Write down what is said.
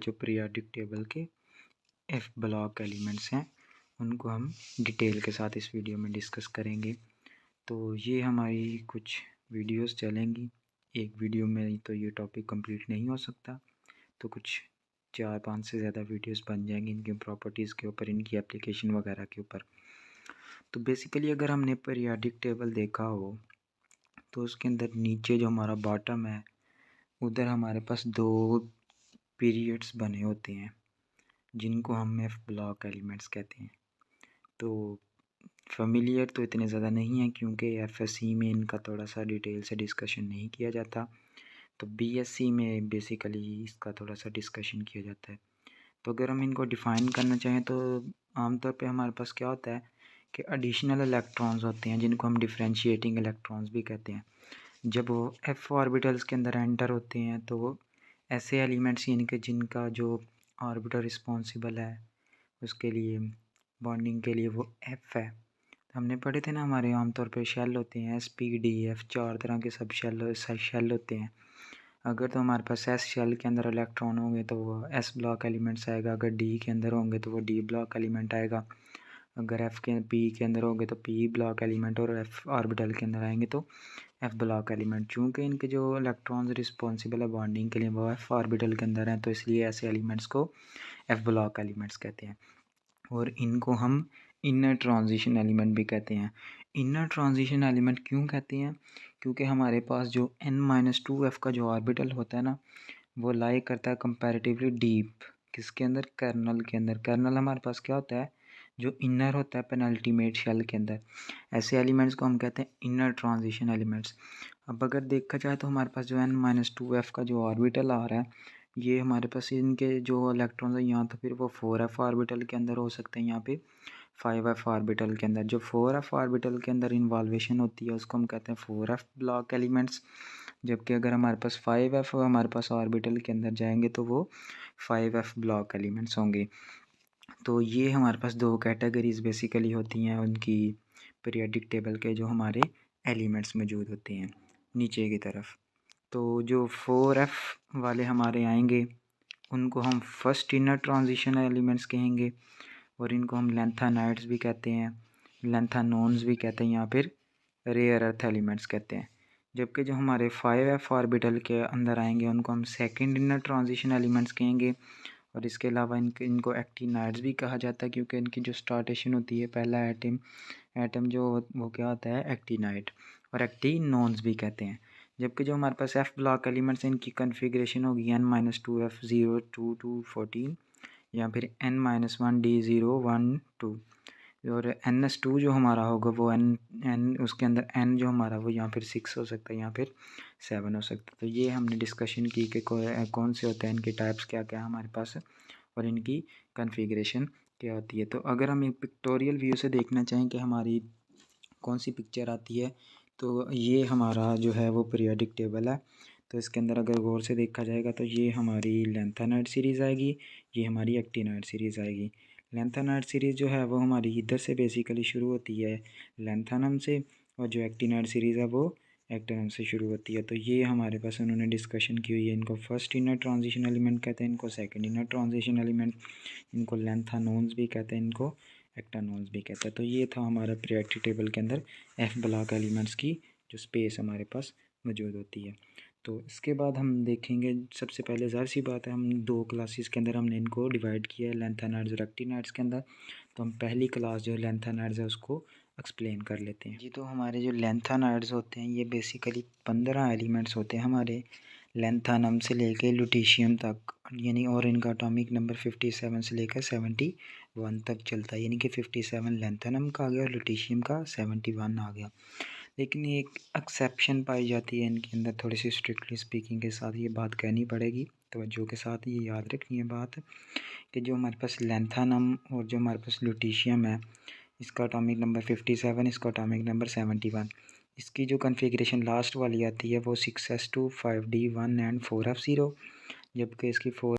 जो periodic table के F block elements हैं उनको हम डिटेल के साथ इस वीडियो में डिस्कस करेंगे। तो ये हमारी कुछ वीडियोस चलेंगी, एक वीडियो में तो ये टॉपिक कंप्लीट नहीं हो सकता, तो कुछ 4-5 से ज़्यादा वीडियोस बन जाएंगी इनकी प्रॉपर्टीज़ के ऊपर, इनकी एप्लीकेशन वगैरह के ऊपर। तो बेसिकली अगर हमने पीरियोडिक टेबल देखा हो तो उसके अंदर नीचे जो हमारा बॉटम है उधर हमारे पास 2 पीरियड्स बने होते हैं जिनको हम एफ ब्लॉक एलिमेंट्स कहते हैं। तो फेमिलियर तो इतने ज़्यादा नहीं है क्योंकि एफएससी में इनका थोड़ा सा डिटेल से डिस्कशन नहीं किया जाता, तो बीएससी में बेसिकली इसका थोड़ा सा डिस्कशन किया जाता है। तो अगर हम इनको डिफ़ाइन करना चाहें तो आमतौर पे हमारे पास क्या होता है कि एडिशनल इलेक्ट्रॉन्स होते हैं जिनको हम डिफरेंशिएटिंग इलेक्ट्रॉन्स भी कहते हैं। जब वो एफ ऑर्बिटल्स के अंदर एंटर होते हैं तो वो ऐसे एलिमेंट्स यानी कि जिनका जो ऑर्बिटल रिस्पॉन्सिबल है उसके लिए बॉन्डिंग के लिए वो एफ है। तो हमने पढ़े थे ना, हमारे आमतौर पे शेल होते हैं एस पी डी एफ, 4 तरह के सब शेल होते हैं। अगर तो हमारे पास एस शेल के अंदर इलेक्ट्रॉन होंगे तो वो एस ब्लॉक एलिमेंट्स आएगा, अगर डी के अंदर होंगे तो वो डी ब्लॉक एलिमेंट आएगा, अगर एफ के पी के अंदर होंगे तो पी ब्लॉक एलिमेंट, और एफ ऑर्बिटल के अंदर आएंगे तो एफ ब्लॉक एलिमेंट। चूँकि इनके जो इलेक्ट्रॉन्स रिस्पॉन्सिबल है बॉन्डिंग के लिए वो एफ ऑर्बिटल के अंदर हैं, तो इसलिए ऐसे एलिमेंट्स को एफ ब्लॉक एलिमेंट्स कहते हैं। और इनको हम इनर ट्रांजिशन एलिमेंट भी कहते हैं। इनर ट्रांजिशन एलिमेंट क्यों कहते हैं? क्योंकि हमारे पास जो n-2f का जो ऑर्बिटल होता है ना वो लाई करता है कंपैरेटिवली डीप, किसके अंदर? कर्नल के अंदर। कर्नल हमारे पास क्या होता है? जो इनर होता है पेनल्टीमेट शेल के अंदर। ऐसे एलिमेंट्स को हम कहते हैं इनर ट्रांजिशन एलिमेंट्स। अब अगर देखा जाए तो हमारे पास जो n-2f का जो ऑर्बिटल आ रहा है ये हमारे पास इनके जो इलेक्ट्रॉन्स हैं यहाँ तो फिर वो 4f ऑर्बिटल के अंदर हो सकते हैं, यहाँ पे 5f ऑर्बिटल के अंदर। जो 4f ऑर्बिटल के अंदर इन्वॉल्वेशन होती है उसको हम कहते हैं 4f ब्लॉक एलिमेंट्स, जबकि अगर हमारे पास 5f हमारे पास ऑर्बिटल के अंदर जाएंगे तो वो 5f ब्लॉक एलिमेंट्स होंगे। तो ये हमारे पास 2 कैटेगरीज बेसिकली होती हैं उनकी पीरियोडिक टेबल के जो हमारे एलिमेंट्स मौजूद होते हैं नीचे की तरफ। तो जो 4f वाले हमारे आएंगे उनको हम फर्स्ट इनर ट्रांजिशन एलिमेंट्स कहेंगे, और इनको हम लैंथानाइड्स भी कहते हैं, लैंथानोन्स भी कहते हैं, या फिर रेयर अर्थ एलिमेंट्स कहते हैं। जबकि जो हमारे 5f ऑर्बिटल के अंदर आएंगे उनको हम सेकंड इनर ट्रांजिशन एलिमेंट्स कहेंगे, और इसके अलावा इनको एक्टिनाइड्स भी कहा जाता है क्योंकि इनकी जो स्टार्टेशन होती है पहला एटम जो वो क्या होता है? एक्टिनाइड, और एक्टिनोन्स भी कहते हैं। जबकि जो हमारे पास एफ ब्लॉक एलिमेंट्स हैं इनकी कन्फिग्रेशन होगी n-2f 0 2 2 14 या फिर n-1 d 0 1 2, और ns2 जो हमारा होगा वो n उसके अंदर n जो हमारा वो यहाँ फिर 6 हो सकता है या फिर 7 हो सकता है। तो ये हमने डिस्कशन की कि कौन से होते हैं, इनके टाइप्स क्या क्या हमारे पास और इनकी कन्फिग्रेशन क्या होती है। तो अगर हम एक पिक्टोरियल व्यू से देखना चाहें कि हमारी कौन सी पिक्चर आती है, तो ये हमारा जो है वो पीरियोडिक टेबल है। तो इसके अंदर अगर गौर से देखा जाएगा तो ये हमारी लैंथानाइड सीरीज़ आएगी, ये हमारी एक्टिनाइड सीरीज़ आएगी। लैंथानाइड सीरीज़ जो है वो हमारी इधर से बेसिकली शुरू होती है लैंथानम से, और जो एक्टिनाइड सीरीज़ है वो एक्टिनम से शुरू होती है। तो ये हमारे पास उन्होंने डिस्कशन की हुई है। इनको फर्स्ट इनर ट्रांजिशन एलिमेंट कहते हैं, इनको सेकंड इनर ट्रांजिशन एलिमेंट, इनको लैंथानोन्स भी कहते हैं, इनको एक्टानोन्स भी कहते हैं। तो ये था हमारा पीरियोडिक टेबल के अंदर एफ ब्लॉक एलिमेंट्स की जो स्पेस हमारे पास मौजूद होती है। तो इसके बाद हम देखेंगे, सबसे पहले ज़ाहिर सी बात है हम 2 क्लासेस के अंदर हमने इनको डिवाइड किया है, लैंथानाइड्स और एक्टिनाइड्स के अंदर। तो हम पहली क्लास जो लैंथानाइड्स है उसको एक्सप्लेन कर लेते हैं जी। तो हमारे जो लैंथानाइड्स होते हैं ये बेसिकली 15 एलिमेंट्स होते हैं हमारे लैंथानम से लेके लुटीशियम तक, यानी, और इनका एटॉमिक नंबर 57 से लेकर 71 तक चलता है, यानी कि 57 लैंथानम का आ गया और लुटीशियम का 71 आ गया। लेकिन एक एक्सेप्शन पाई जाती है इनके अंदर, थोड़ी सी स्ट्रिक्टली स्पीकिंग के साथ ये बात कहनी पड़ेगी, तवज्जो के साथ ये याद रखनी है बात, कि जो हमारे पास लैंथानम और जो हमारे पास लुटीशियम है इसका एटॉमिक नंबर 57, इसका एटॉमिक नंबर 71, इसकी जो कन्फिग्रेशन लास्ट वाली आती है वो 6s2 5d1 एंड 4f0, जबकि इसकी 4